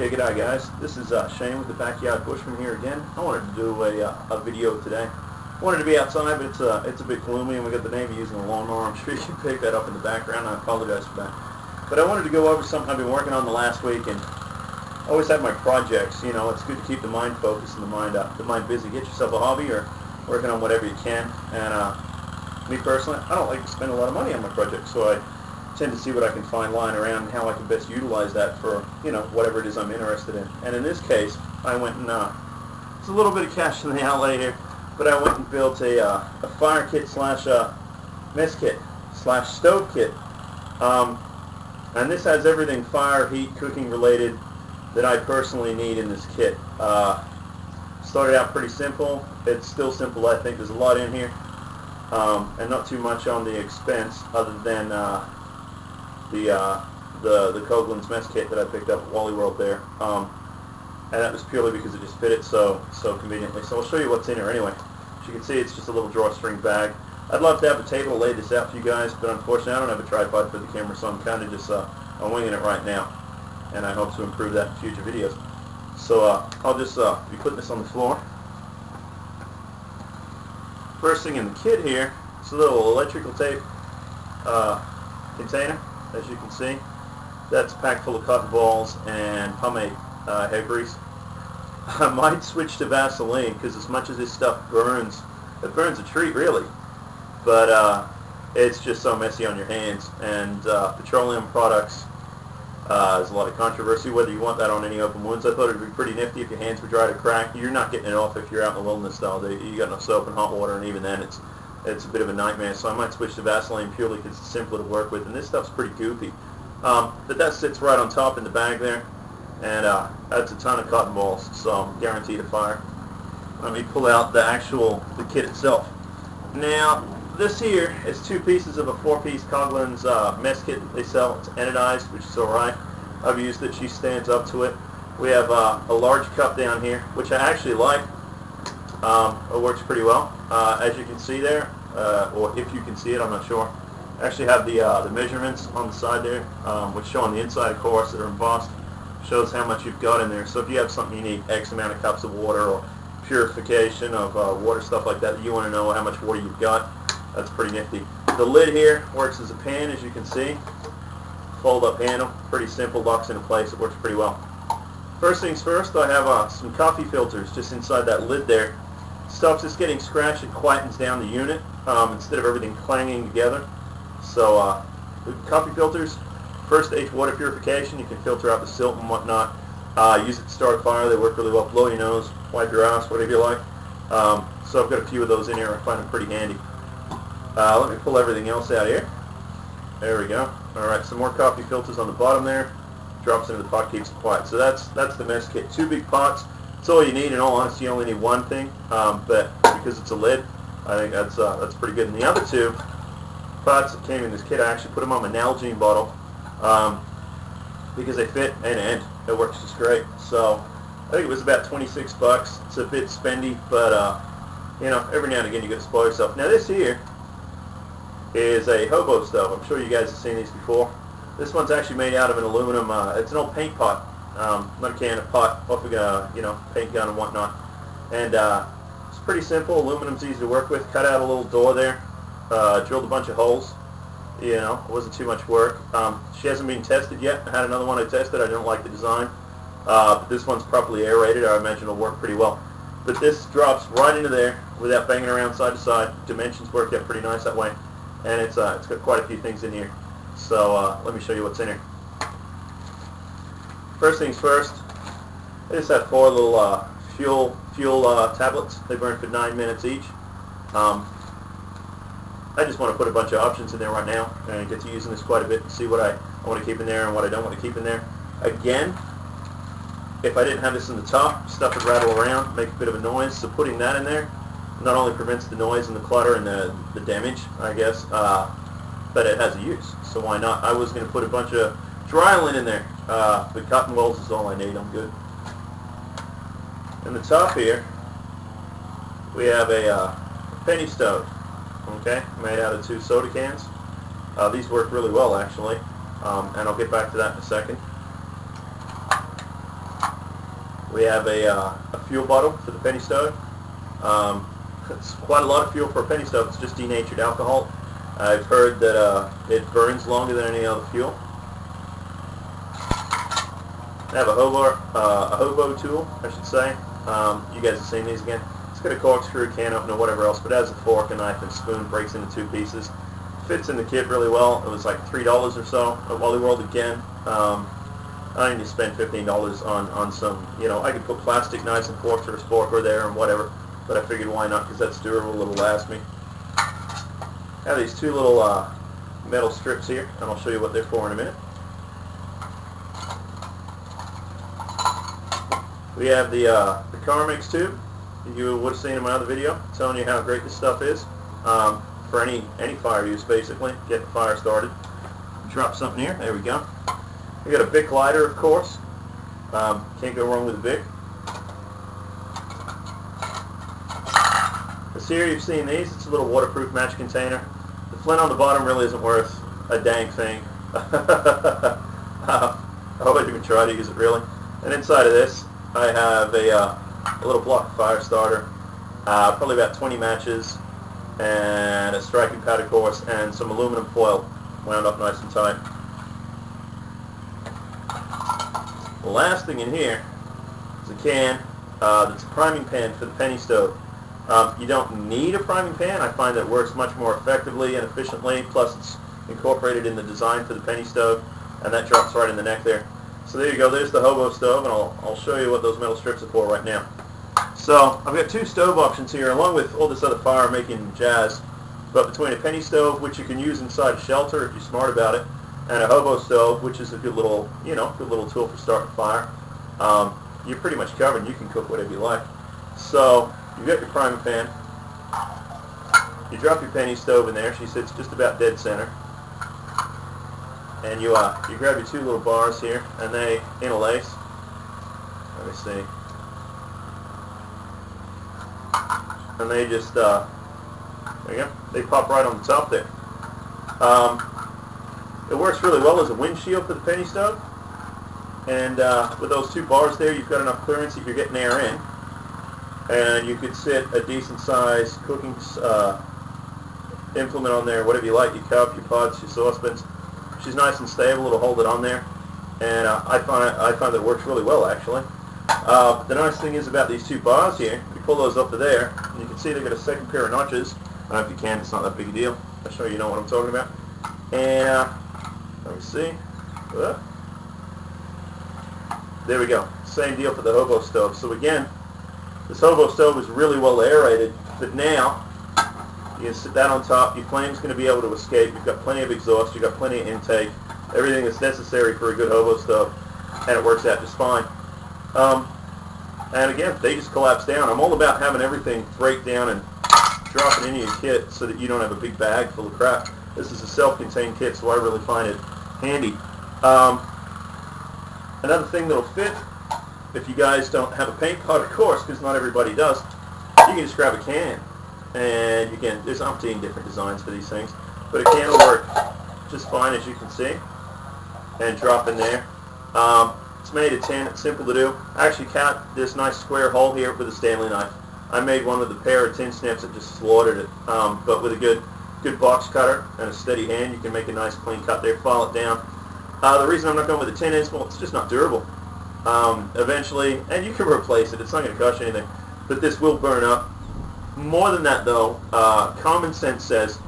Yeah, g'day guys. This is Shane with the Backyard Bushman here again. I wanted to do a video today. I wanted to be outside, but it's a bit gloomy, and we got the Navy using a lawnmower. I'm sure you can pick that up in the background. I apologize for that. But I wanted to go over something I've been working on the last week, and I always have my projects. You know, it's good to keep the mind focused and the mind busy. Get yourself a hobby or working on whatever you can. And me personally, I don't like to spend a lot of money on my projects, so I tend to see what I can find lying around and how I can best utilize that for, you know, whatever it is I'm interested in. And in this case, I went and, it's a little bit of cash in the outlay here, but I went and built a fire kit slash mess kit slash stove kit. And this has everything fire, heat, cooking related that I personally need in this kit. Started out pretty simple. It's still simple, I think. There's a lot in here. And not too much on the expense other than the Coghlan's mess kit that I picked up at Wally World there, and that was purely because it just fit it so conveniently. So I'll show you what's in here anyway. As you can see, it's just a little drawstring bag. I'd love to have a table to lay this out for you guys, but unfortunately I don't have a tripod for the camera, so I'm kind of just I'm winging it right now, and I hope to improve that in future videos. So I'll just be putting this on the floor. First thing in the kit here is a little electrical tape container. As you can see, that's packed full of cotton balls and pomade hair grease. I might switch to Vaseline because as much as this stuff burns, it burns a treat really, but it's just so messy on your hands. And petroleum products, there's a lot of controversy whether you want that on any open wounds. I thought it would be pretty nifty if your hands were dry to crack. You're not getting it off if you're out in the wilderness style. You got no soap and hot water, and even then it's a bit of a nightmare, so I might switch to Vaseline purely because it's simpler to work with, and this stuff's pretty goofy. But that sits right on top in the bag there, and that's a ton of cotton balls, so I'm guaranteed a fire. Let me pull out the kit itself. Now, this here is two pieces of a 4-piece Coghlan's mess kit that they sell. It's anodized, which is alright. I've used it. She stands up to it. We have a large cup down here, which I actually like. It works pretty well. As you can see there, or if you can see it, I'm not sure. I actually have the measurements on the side there, which show on the inside, of course, that are embossed. Shows how much you've got in there. So if you have something you need X amount of cups of water or purification of water, stuff like that, you want to know how much water you've got, that's pretty nifty. The lid here works as a pan, as you can see. Fold-up handle, pretty simple, locks into place. It works pretty well. First things first, I have some coffee filters just inside that lid there. Stuff's just getting scratched. It quietens down the unit instead of everything clanging together. So the coffee filters, first stage water purification. You can filter out the silt and whatnot. Use it to start a fire. They work really well. Blow your nose, wipe your ass, whatever you like. So I've got a few of those in here. I find them pretty handy. Let me pull everything else out here. There we go. Alright, some more coffee filters on the bottom there. Drops into the pot, keeps it quiet. So that's the mess kit. 2 big pots. That's all you need. In all honesty, you only need one thing, but because it's a lid, I think that's pretty good. And the other 2 pots that came in this kit, I actually put them on my Nalgene bottle because they fit end to end. It works just great. So I think it was about 26 bucks. It's a bit spendy, but you know, every now and again you got to spoil yourself. Now this here is a hobo stove. I'm sure you guys have seen these before. This one's actually made out of an aluminum. It's an old paint pot. Not a can, a pot off of a paint gun and whatnot. And it's pretty simple. Aluminum's easy to work with. Cut out a little door there. Drilled a bunch of holes. You know, it wasn't too much work. She hasn't been tested yet. I had another one I tested. I didn't like the design. But this one's properly aerated. I imagine it'll work pretty well. But this drops right into there without banging around side to side. Dimensions work out pretty nice that way. And it's got quite a few things in here. So let me show you what's in here. First things first, I just have 4 little fuel tablets. They burn for 9 minutes each. I just want to put a bunch of options in there right now and get to using this quite a bit and see what I want to keep in there and what I don't want to keep in there. Again, if I didn't have this in the top, stuff would rattle around, make a bit of a noise, so putting that in there not only prevents the noise and the clutter and the damage, I guess, but it has a use, so why not? I was going to put a bunch of Drylin in there, but cotton wells is all I need. I'm good. In the top here, we have a penny stove, okay, made out of 2 soda cans. These work really well, actually, and I'll get back to that in a second. We have a fuel bottle for the penny stove. It's quite a lot of fuel for a penny stove. It's just denatured alcohol. I've heard that it burns longer than any other fuel. I have a hobo tool, I should say. You guys have seen these again. It's got a corkscrew, can opener, whatever else, but it has a fork, a knife, and a spoon. Breaks into 2 pieces. Fits in the kit really well. It was like $3 or so at Wally World again. I need to spend $15 on some, I could put plastic knives and forks or a sporker there and whatever, but I figured why not, because that's durable, it'll last me. I have these 2 little metal strips here, and I'll show you what they're for in a minute. We have the Carmex tube that you would have seen in my other video, telling you how great this stuff is for any fire use, basically. Get the fire started. Drop something here. There we go. We got a Bic lighter, of course. Can't go wrong with a Bic. This here, you've seen these. It's a little waterproof match container. The flint on the bottom really isn't worth a dang thing. I hope I didn't try to use it, really. And inside of this, I have a little block fire starter, probably about 20 matches, and a striking pad, of course, and some aluminum foil wound up nice and tight. The last thing in here is a can that's a priming pan for the penny stove. You don't need a priming pan. I find that it works much more effectively and efficiently, plus it's incorporated in the design for the penny stove, and that drops right in the neck there. So there you go, there's the hobo stove, and I'll show you what those metal strips are for right now. So I've got 2 stove options here, along with all this other fire-making jazz, but between a penny stove, which you can use inside a shelter if you're smart about it, and a hobo stove, which is a good little, good little tool for starting a fire, you're pretty much covered. You can cook whatever you like. So you've got your priming pan. You drop your penny stove in there. She sits just about dead center. And you grab your 2 little bars here, and they interlace. Let me see. And they just, there you go. They pop right on the top there. It works really well as a windshield for the penny stove. And with those 2 bars there, you've got enough clearance that you're getting air in. And you could sit a decent size cooking implement on there, whatever you like, your cup, your pots, your saucepans. She's nice and stable. It'll hold it on there, and I find that it works really well, actually. The nice thing is about these 2 bars here, you pull those up to there, and you can see they've got a second pair of notches. I don't know if you can, it's not that big a deal. I'll show you know what I'm talking about. And let me see. There we go. Same deal for the hobo stove. So again, this hobo stove is really well aerated, but now you can sit that on top. Your flame's going to be able to escape. You've got plenty of exhaust. You've got plenty of intake. Everything that's necessary for a good hobo stove, and it works out just fine. And again, they just collapse down. I'm all about having everything break down and drop it into your kit so that you don't have a big bag full of crap. This is a self-contained kit, so I really find it handy. Another thing that'll fit, if you guys don't have a paint pot, of course, because not everybody does, you can just grab a can. And again, there's umpteen different designs for these things, but a can will work just fine, as you can see, and drop in there. It's made of tin. It's simple to do. I actually cut this nice square hole here with a Stanley knife. I made one with a pair of tin snips that just slaughtered it, but with a good box cutter and a steady hand, you can make a nice clean cut there, file it down. The reason I'm not going with a tin is, well, it's just not durable. Eventually, and you can replace it. It's not going to cost you anything, but this will burn up. More than that, though, common sense says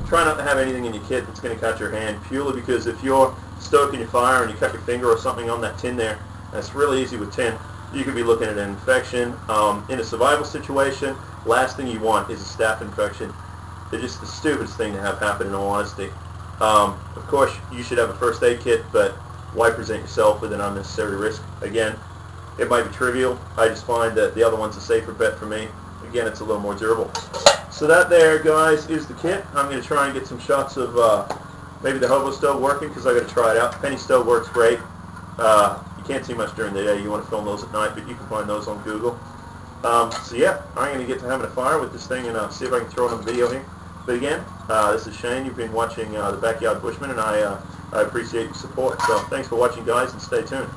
try not to have anything in your kit that's going to cut your hand, purely because if you're stoking your fire and you cut your finger or something on that tin there, that's really easy with tin. You could be looking at an infection. In a survival situation, last thing you want is a staph infection. They're just the stupidest thing to have happen, in all honesty. Of course, you should have a first aid kit, but why present yourself with an unnecessary risk? Again, it might be trivial. I just find that the other one's a safer bet for me. Again, it's a little more durable. So that there, guys, is the kit. I'm going to try and get some shots of maybe the hobo stove working, because I got to try it out. The penny stove works great. You can't see much during the day. You want to film those at night, but you can find those on Google. So yeah, I'm going to get to having a fire with this thing and see if I can throw it on the video here. But again, this is Shane. You've been watching The Backyard Bushman, and I appreciate your support. So thanks for watching, guys, and stay tuned.